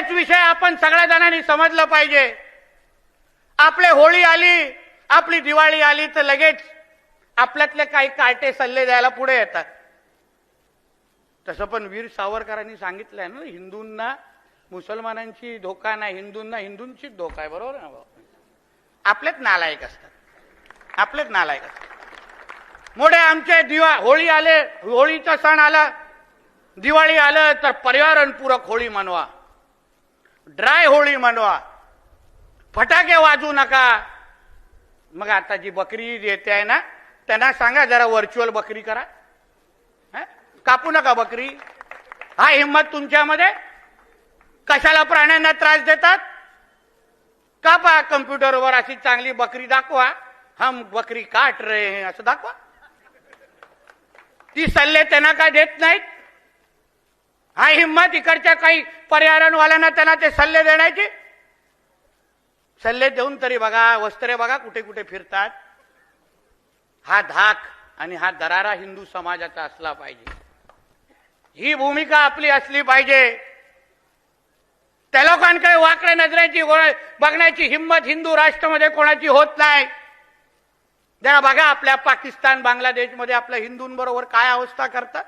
हेच विषय आपण सगळ्या जणांनी समजलं पाहिजे. आपले होळी आली, आपली दिवाळी आली तर लगेच आपल्यातले काही कार्टे सल्ले द्यायला पुढे येतात. तसं पण वीर सावरकरांनी सांगितलंय ना, हिंदूंना मुसलमानांची धोका नाही, हिंदूंना हिंदूंचीच धोका आहे. बरोबर ना? आपलेच नालायक असतात, आपलेच नालायक असतात. मोठे आमचे होळी आले, होळीचा सण आला, दिवाळी आलं तर पर्यावरणपूरक होळी मनवा, ड्राय होळी मनवा, फटाके वाजवू नका. मग आता जी बकरी ईद येते आहे ना, त्यांना सांगा जरा व्हर्च्युअल बकरी करा, कापू नका बकरी. हा हिम्मत तुमच्यामध्ये? कशाला प्राण्यांना त्रास देतात? कापा कम्प्युटरवर अशी चांगली बकरी दाखवा, हम बकरी काट रहे हैं असं दाखवा. ती सल्ले त्यांना काय देत नाहीत? हा हिम्मत इकडच्या काही पर्यावरणवाल्यांना त्यांना ते सल्ले देण्याची? सल्ले देऊन तरी बघा, वस्त्रे बघा कुठे कुठे फिरतात. हा धाक आणि हा दरारा हिंदू समाजाचा असला पाहिजे, ही भूमिका आपली असली पाहिजे. त्या लोकांकडे वाकड्या नजरेची बघण्याची हिंमत हिंदू राष्ट्रामध्ये कोणाची होत नाही. जरा बघा आपल्या पाकिस्तान बांगलादेशमध्ये आपल्या हिंदूंबरोबर काय अवस्था करतात.